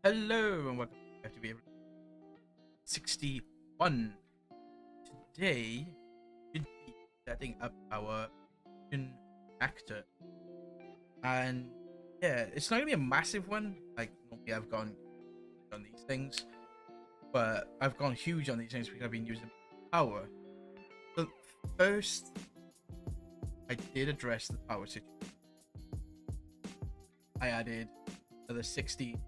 Hello and welcome to FTB 61. Today should be setting up our Fission Reactor, and yeah, it's not gonna be a massive one. Like normally I've gone on these things, but I've gone huge on these things because I've been using power. So first, I did address the power situation. I added another 60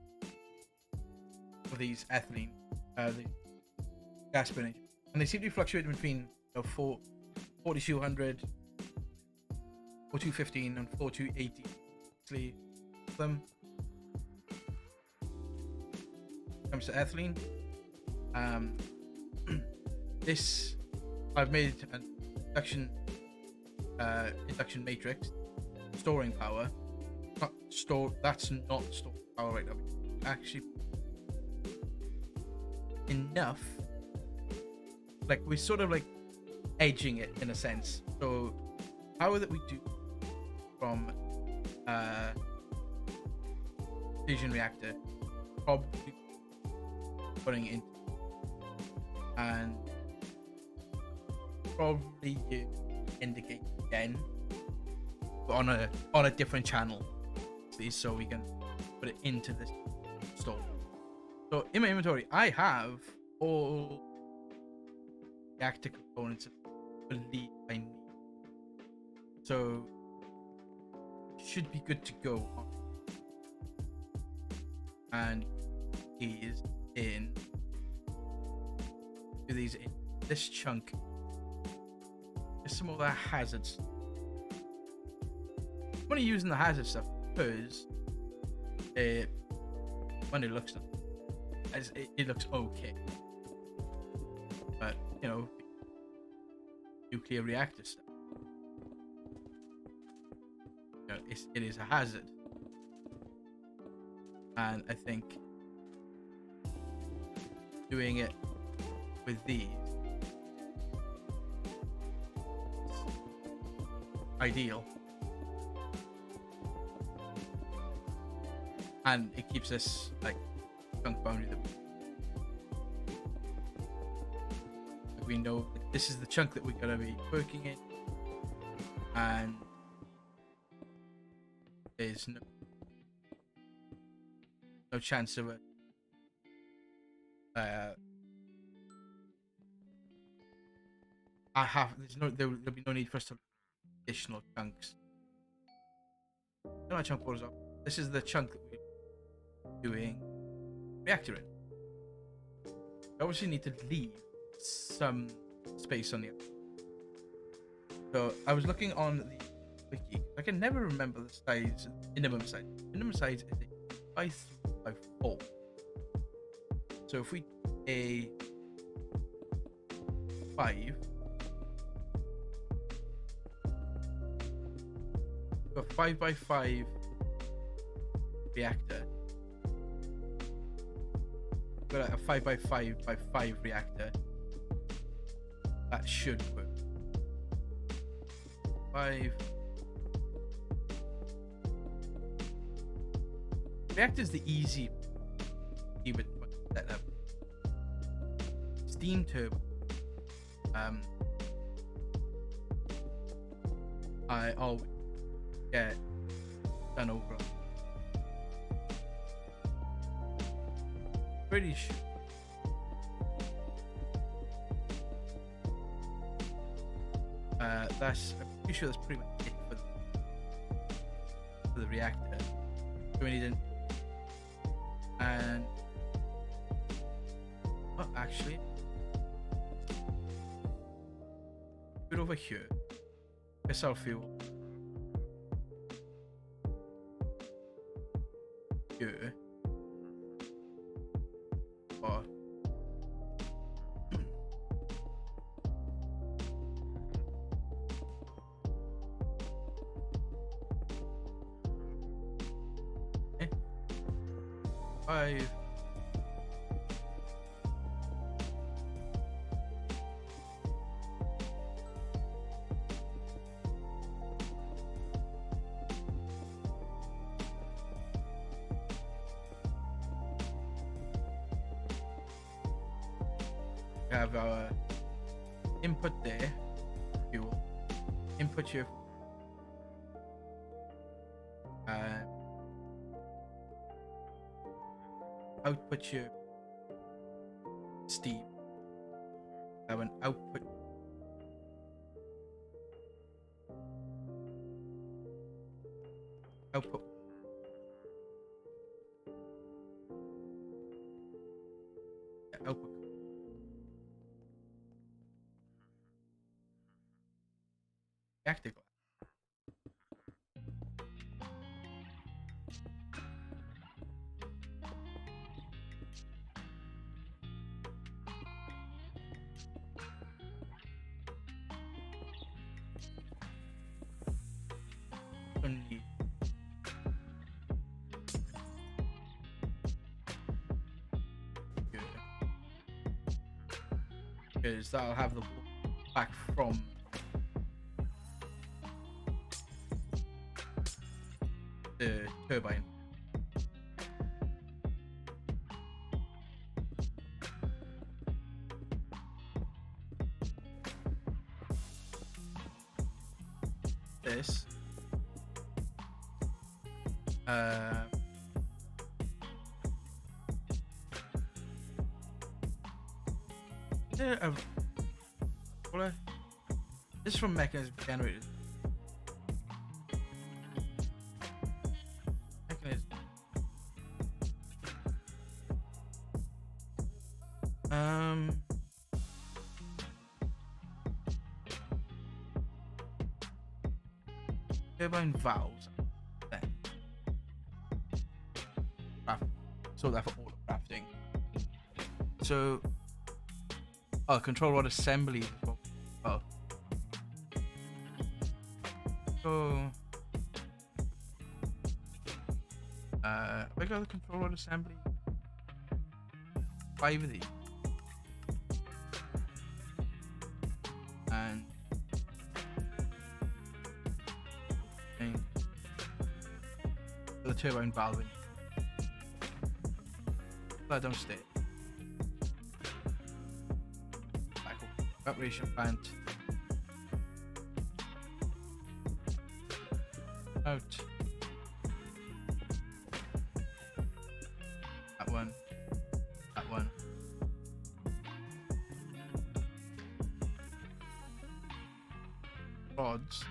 of these ethylene, the gas burning, and they seem to be fluctuating between 4200, 4215, and 4280. Actually, them comes to ethylene. This I've made an induction matrix storing power. That's not storing power right now. Actually, enough. Like we're sort of like edging it in a sense. So power that we do from Fission Reactor, probably putting it in, and probably indicate again, but on a different channel, so we can put it into this store. So in my inventory, I have all reactor components I believe I need. So should be good to go. And these in this chunk. There's some other hazards. I'm only using the hazard stuff because when it looks it looks okay, but nuclear reactor stuff, it is a hazard, and I think doing it with these ideal, and it keeps us like chunk boundary that we know that this is the chunk that we're gonna be working in, and there's no chance of it. There'll be no need for us to additional chunks. My chunk borders off. This is the chunk that we're doing reactor in. We obviously need to leave some space on the other. So I was looking on the wiki. I can never remember the size, minimum size. Minimum size is a 5 by 4. So if we a 5, a 5 by 5 reactor. Got a 5 by 5 by 5 reactor. That should work. 5. Reactor's the easy setup. Steam turbo. I always get done over. Pretty sure. I'm pretty sure that's pretty much it for the reactor. So we need an and actually put over here. Missile fuel. Here. Or okay. 5. We have our input there, fuel, input here, output here, steam. We have an output. Output. Yeah, output. Reactor glass. Only because that'll have the back from the turbine. This this is from mechanism generated. Mechanism. Turbine valves. Then. So that for auto crafting. So, control rod assembly. Oh. So, we got the control rod assembly. 5 of these. And the turbine valving. That don't stay. Evaporation plant. Out. That one. That one. Rods.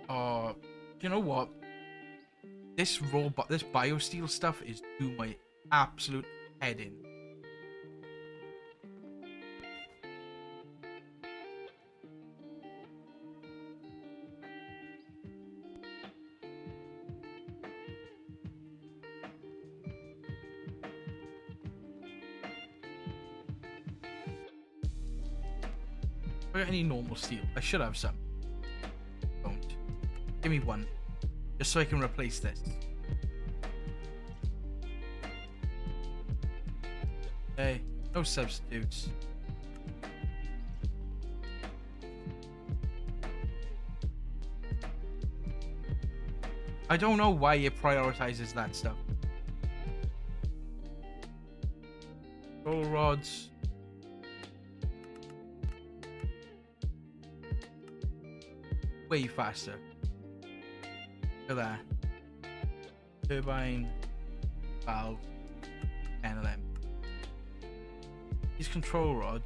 Oh, you know what? This this biosteel stuff is doing my absolute head in. I got any normal steel? I should have some. Don't. Give me one. Just so I can replace this. Hey, no substitutes. I don't know why it prioritizes that stuff. Roll rods. Way faster. Look at that. Turbine, valve, 10 of them. These control rods.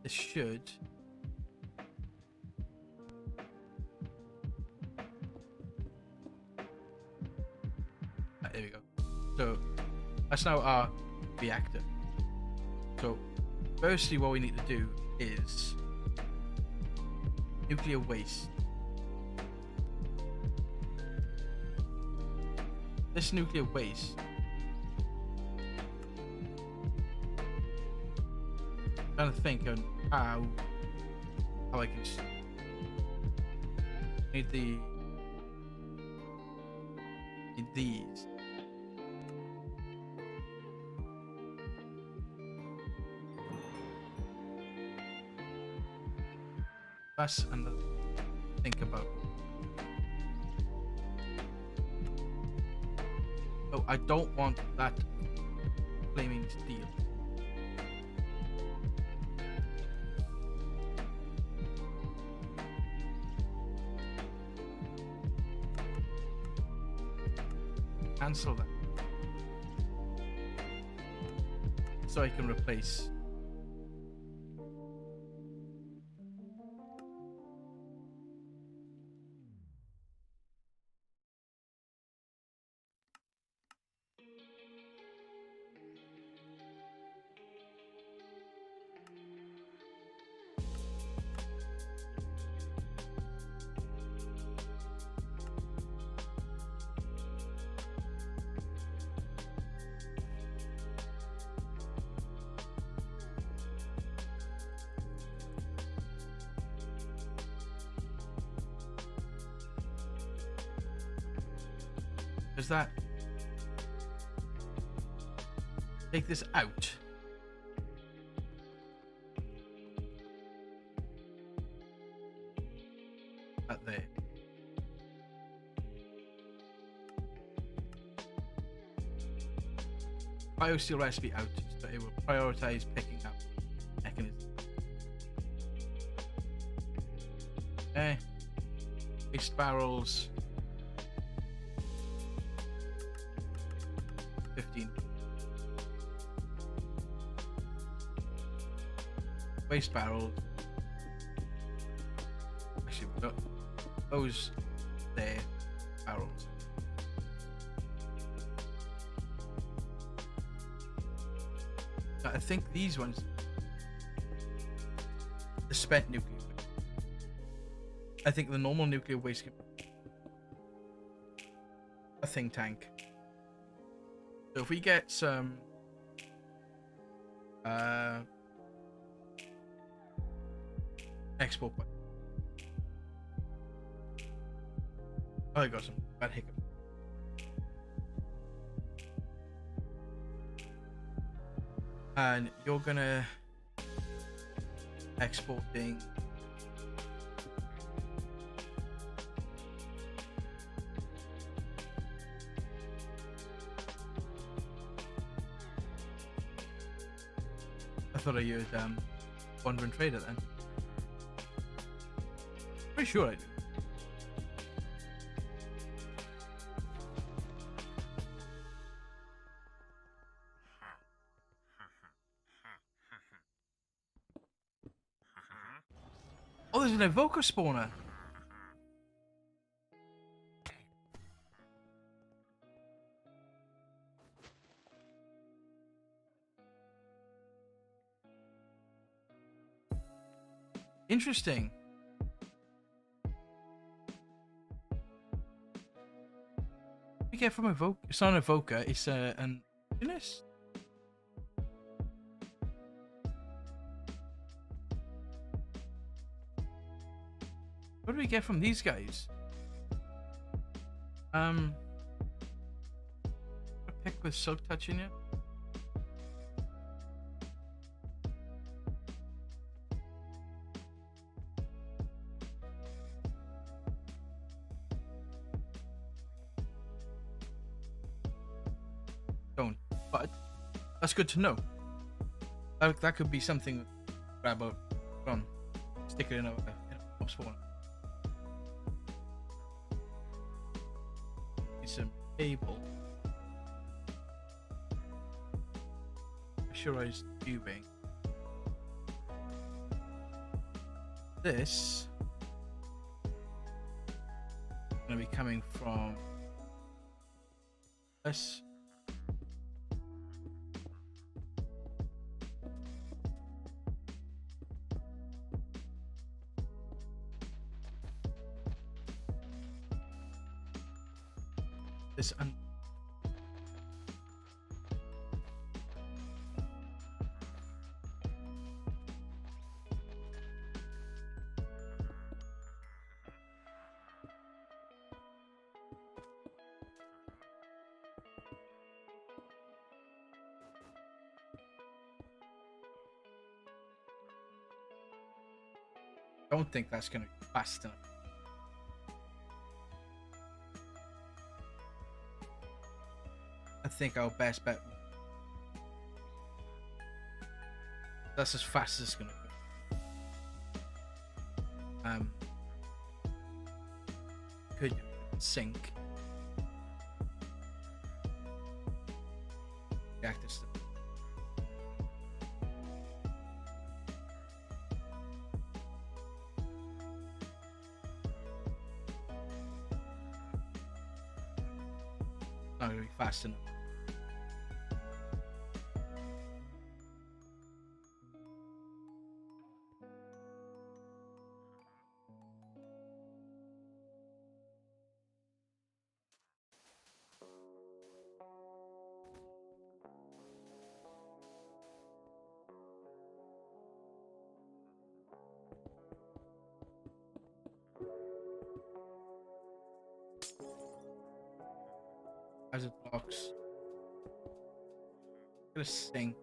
This should. There we go. So that's now our reactor. So firstly, what we need to do is nuclear waste. This nuclear waste. I'm trying to think on how I can need these. That's another thing to think about. Oh, I don't want that flaming steel. Cancel that. So I can replace. Does that take this out? That there. BioSteel recipe out, so it will prioritize picking up mechanism. Okay. Waste barrels. 15. Waste barrels. Actually, we've got those there barrels. I think these ones, the spent nuclear waste. I think the normal nuclear waste can a think tank. So if we get some export point. Oh, I got some bad hiccup. And you're gonna exporting I thought I used Wandering Trader then. Pretty sure I do. Oh, there's an evoker spawner. Interesting. We get from evoker. It's not an evoker. It's an goodness. What do we get from these guys? A pick with silk touch in it. Don't. But that's good to know. That could be something. Grab a from. Stick it in a spawn. Some cable. Pressurized tubing. This is going to be coming from this. This don't think that's going to be fast enough. I think our best bet. That's as fast as it's going to go. Could sync reactor stuff. Not going to be fast enough. As it blocks, gonna sync.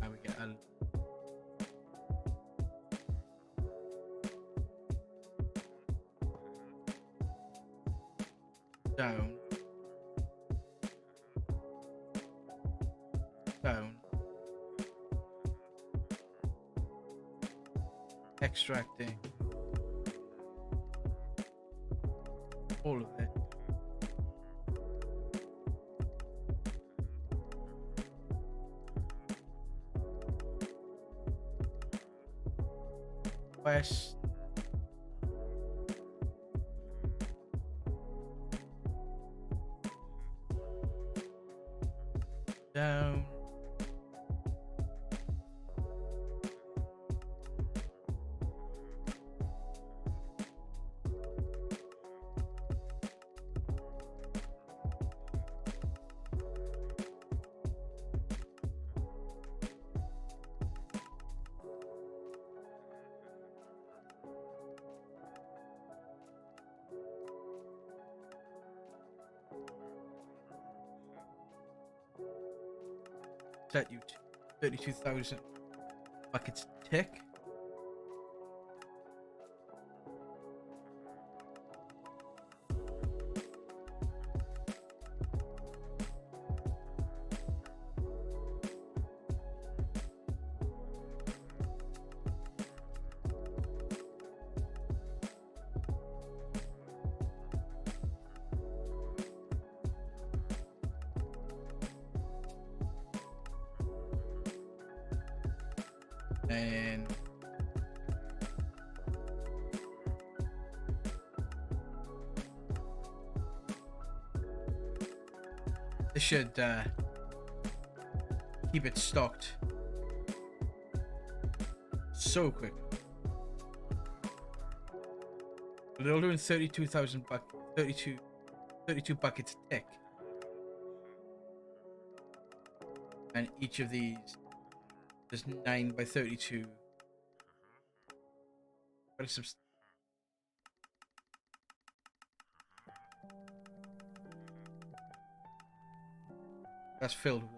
Now we get a down, down, extracting. All of it. West. Down. Set you to 32,000 buckets tick. And this should keep it stocked so quick. They're all doing 32,000 32 buckets a tick, and each of these is 9 by 32. What is some? That's filled with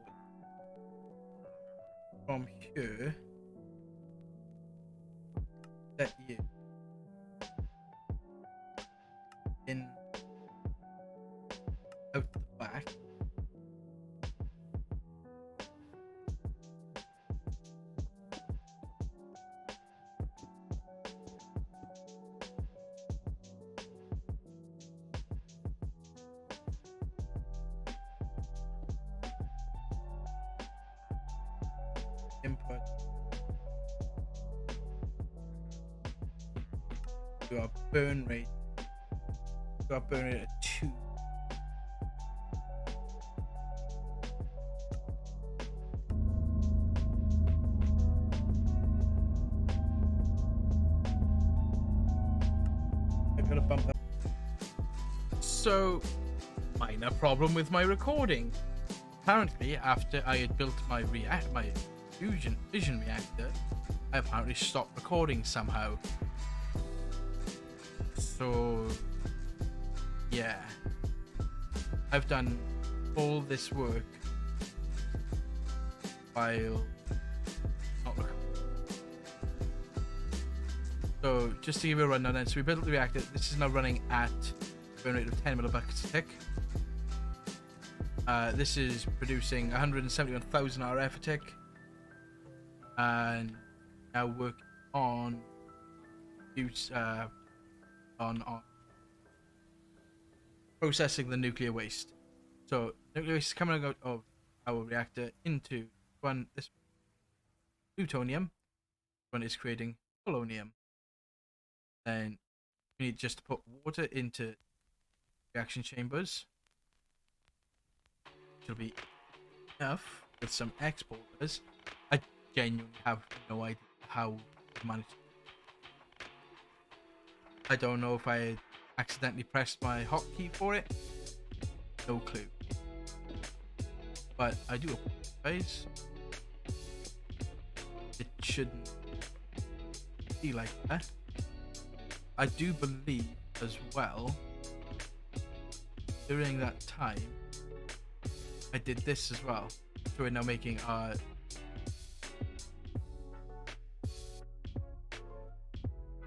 from here. That you in out the back. Input to our burn rate. To our burn rate at 2. I've got a bump up. So, minor problem with my recording. Apparently, after I had built my Fission reactor, I apparently stopped recording somehow. So yeah, I've done all this work while not recording. So just to give you a rundown then, so we built the reactor. This is now running at a burn rate of 10 millibuckets a tick. This is producing 171,000 RF a tick. And now working on on processing the nuclear waste. So nuclear waste is coming out of our reactor into this plutonium. One is creating polonium. Then we need just to put water into reaction chambers. It'll be enough with some exporters. I genuinely have no idea how to manage it. I don't know if I accidentally pressed my hotkey for it. No clue. But I do apologize. It shouldn't be like that. I do believe as well, during that time, I did this as well. So we're now making our...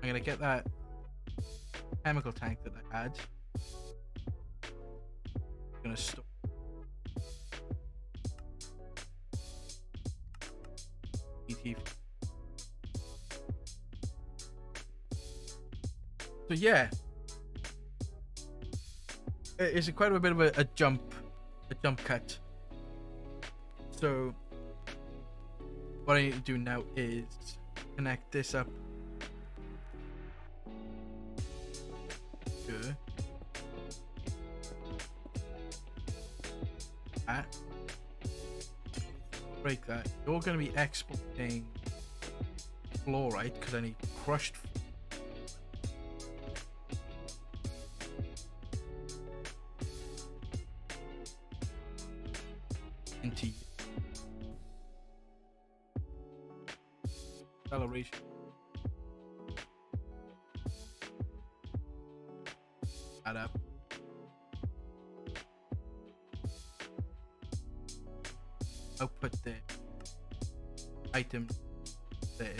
I'm gonna get that chemical tank that I had. I'm gonna store ET. So yeah, it's quite a bit of a jump cut. So what I need to do now is connect this up to that. Break that. You're going to be exporting fluorite because I need crushed. Into acceleration. Add up. Output there. Item there.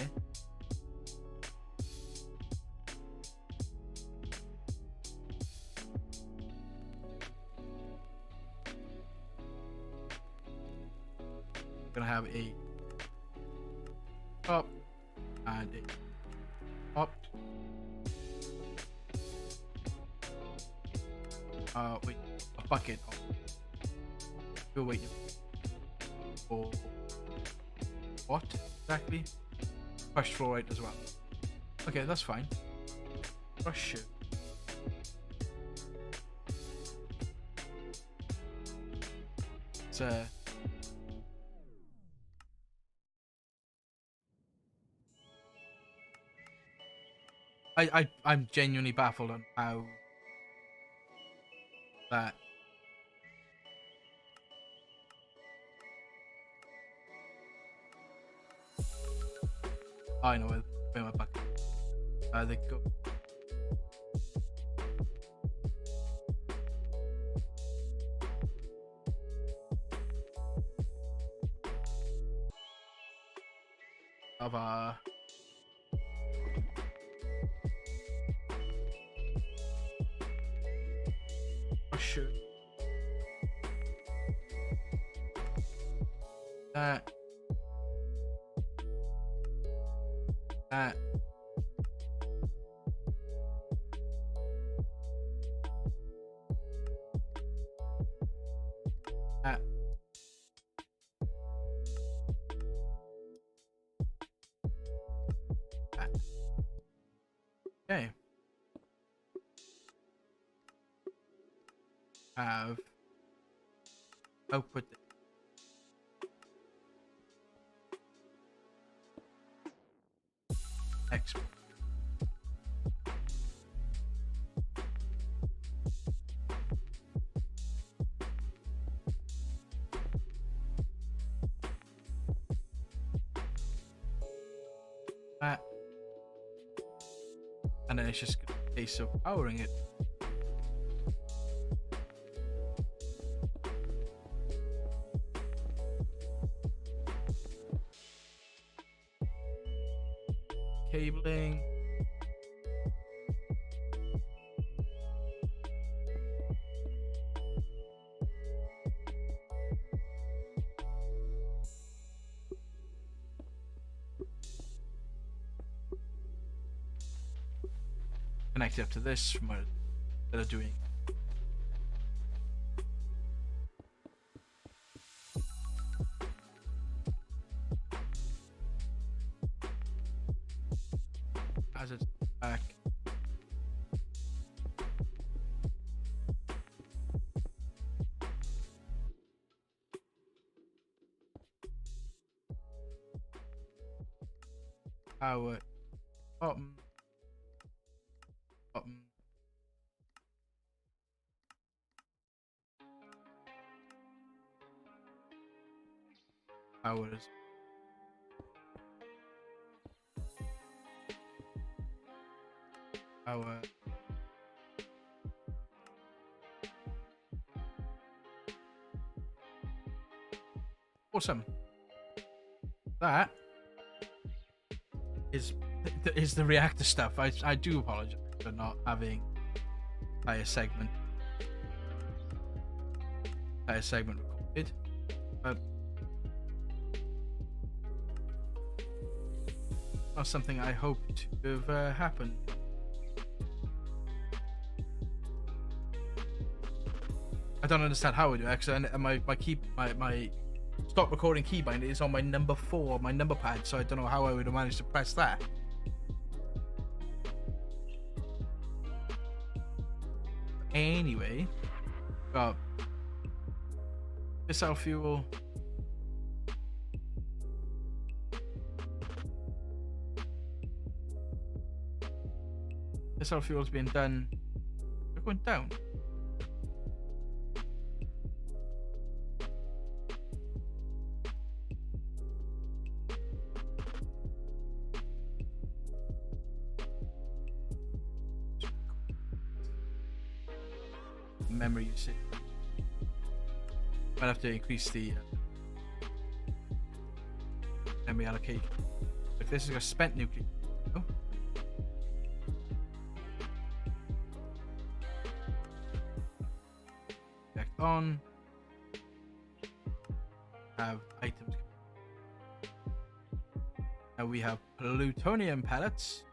Gonna have a top and a top. Wait, a bucket. We're waiting for what exactly? Crushed fluorite as well. Okay, that's fine. Crush it. It's I'm genuinely baffled on how that I know where my bucket. They go. Of oh shit. That. Okay. Have output export. That. And then it's just a case of powering it. Cabling. connect it up to this from what they're doing. As it's back. Power bottom. Bottom. Powers. Power. Awesome. That is the reactor stuff. I do apologize for not having entire segment recorded, but not something I hoped to have happened. I don't understand how we do it, because my stop recording keybind is on my number 4 on my number pad, so I don't know how I would have managed to press that. Anyway, got missile fuel. Missile fuel's being done. We're going down. Memory usage. Might have to increase the memory allocation. If this is a spent nuclear, no? Check on. Have items. Now we have plutonium pellets.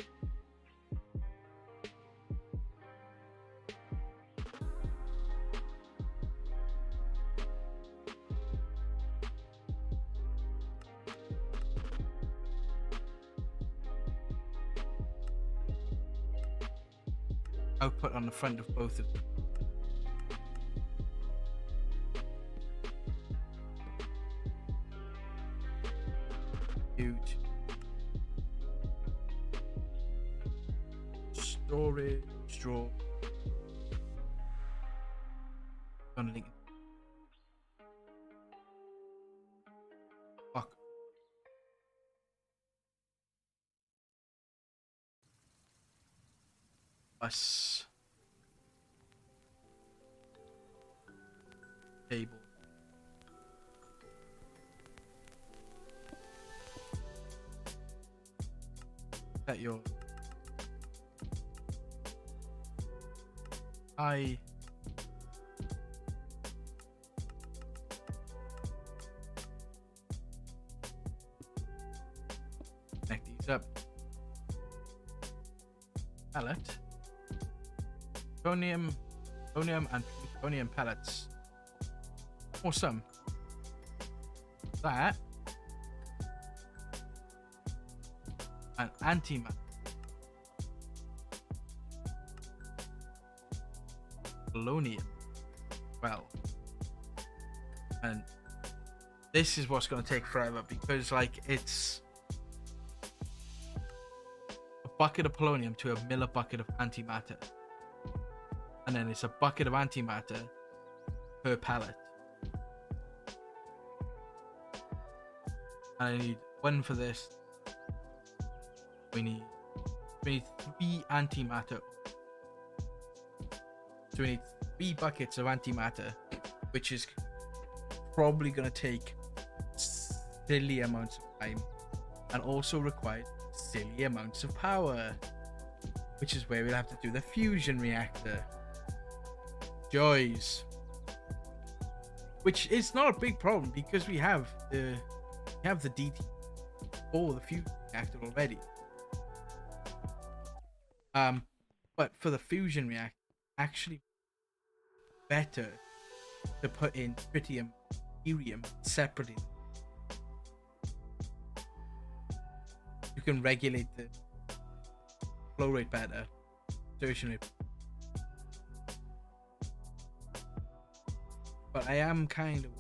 Output on the front of both of them. Huge. Storage, straw. Gonna link. Fuck. Bus. Table. That your I connect these up. Pallet. Plutonium and plutonium pellets. Awesome. That and antimatter. Polonium. Well, and this is what's going to take forever, because like it's a bucket of polonium to a millibucket of antimatter, and then it's a bucket of antimatter per pallet. And I need one for this. We need 3 antimatter. So we need 3 buckets of antimatter, which is probably going to take silly amounts of time and also require silly amounts of power, which is where we'll have to do the fusion reactor. Joys. Which is not a big problem, because we have the DT for the fusion reactor already. But for the fusion reactor, actually better to put in tritium, helium separately. You can regulate the flow rate better, dispersion rate. But I am kind of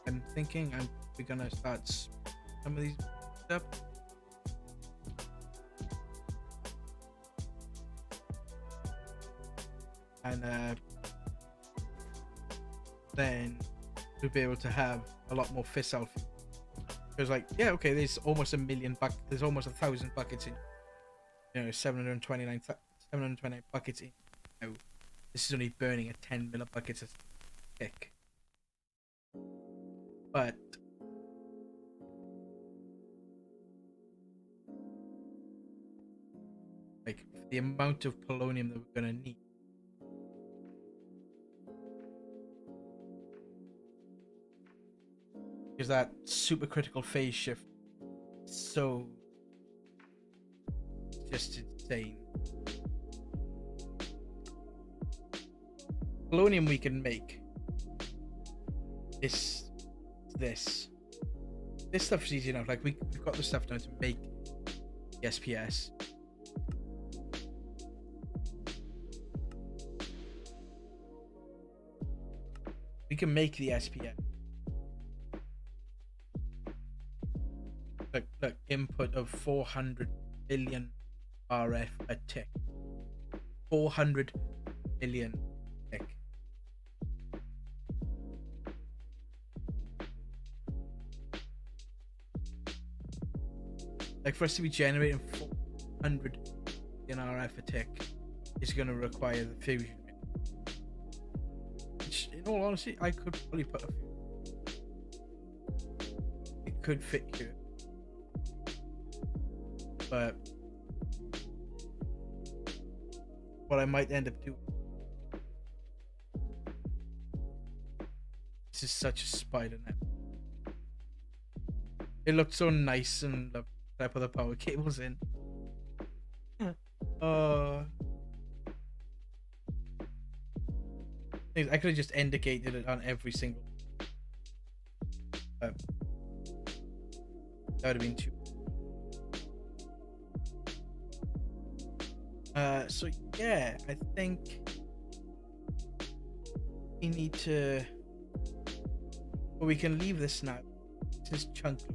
I'm thinking we're gonna start some of these stuff. And then we'll be able to have a lot more fissile. Because like, yeah, okay, there's almost 1 million there's almost 1,000 buckets in, 729 buckets in. Now, this is only burning at 10 millibuckets a tick. But like the amount of polonium that we're gonna need, because that supercritical phase shift is so just insane. Polonium we can make this stuff's easy enough. Like we've got the stuff now to make the SPS. We can make the SPS. Look, input of 400 billion RF a tick. 400 billion tick. Like for us to be generating 400 billion RF a tick is going to require the fusion. Which, in all honesty, I could probably put a few. It could fit here. But what I might end up doing, this is such a spider net. It looked so nice and I put the power cables in. I could have just indicated it on every single. That would have been too. So yeah, I think we need to. Well, we can leave this now. This is chunky.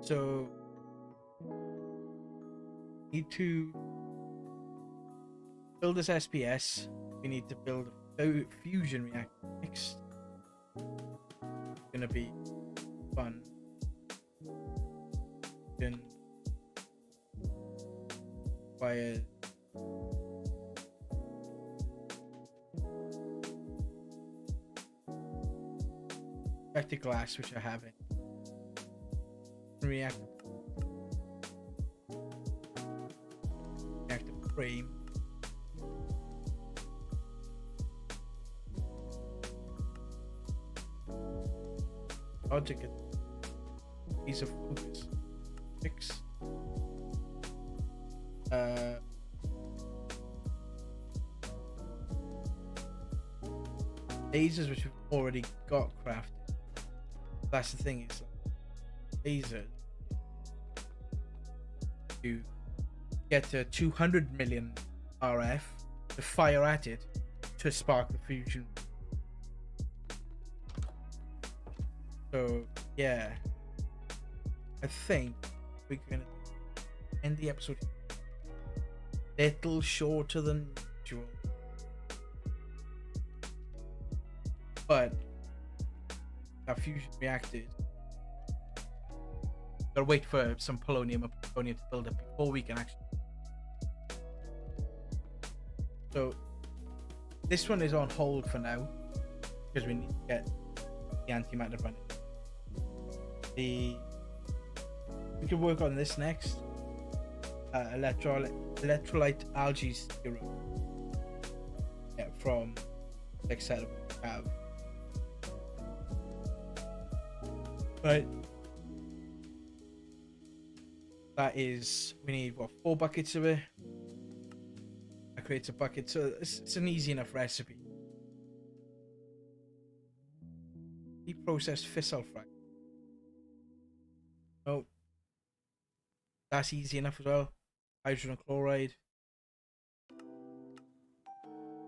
So need to build this SPS. We need to build a fusion reactor next. It's gonna be fun. Then require reactor glass, which I haven't. Reactor frame. Logic piece of focus. Fix. Lasers which we've already got crafted. That's the thing, is lasers to get to 200 million RF to fire at it to spark the fusion. So yeah, I think we're gonna end the episode little shorter than usual, but our fusion reactors gotta wait for some polonium to build up before we can actually So this one is on hold for now because we need to get the antimatter running. We can work on this next. Electrolyte algae serum. Yeah, from like setup we have. But that is, we need what, 4 buckets of it. That creates a bucket, so it's an easy enough recipe. Deprocessed fissile fragment. Oh, that's easy enough as well. Hydrogen chloride,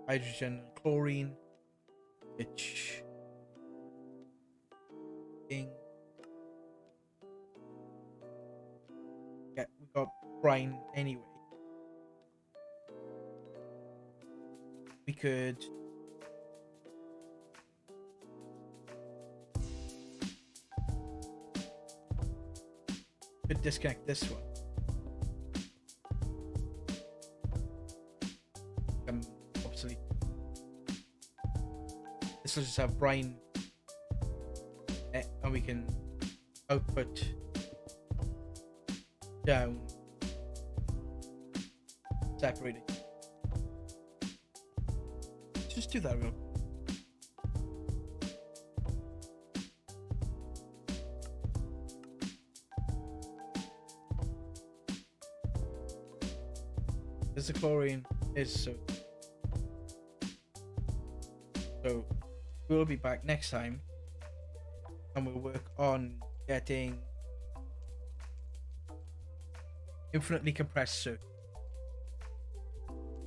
hydrogen and chlorine, which thing. Yeah, we got brine anyway. We could disconnect this one. Obsolete. This will just have brine, and we can output down, separating. Just do that real quick. As the chlorine is so we'll be back next time and we'll work on getting infinitely compressed circuit.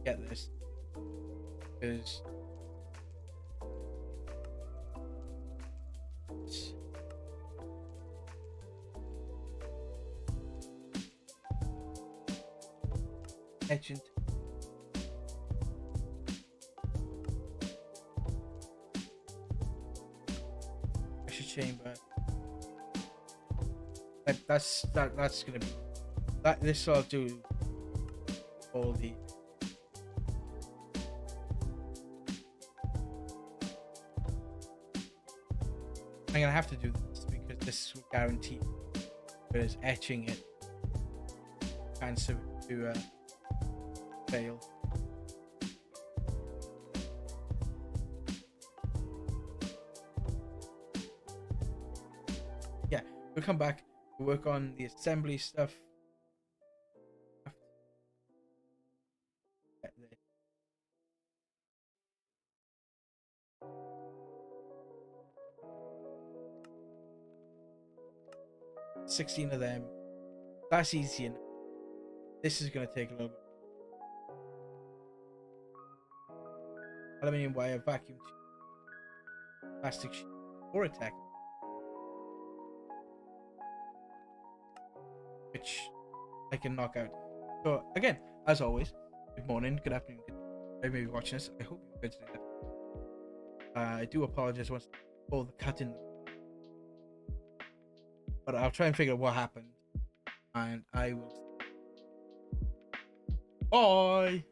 Get this, because etchant. Pressure chamber. That's gonna be that. This will do all the. I'm gonna have to do this because this will guarantee, whereas etching it can to fail. Yeah, we'll come back, we'll work on the assembly stuff. Get this. 16 of them. That's easy enough. This is going to take a little bit. Aluminium wire, vacuum tube, plastic sheet, or a tack, which I can knock out. So again, as always, good morning, good afternoon, good night. You may be watching this. I hope you're good today. I do apologize once for the cut in, but I'll try and figure out what happened, and I will. Bye.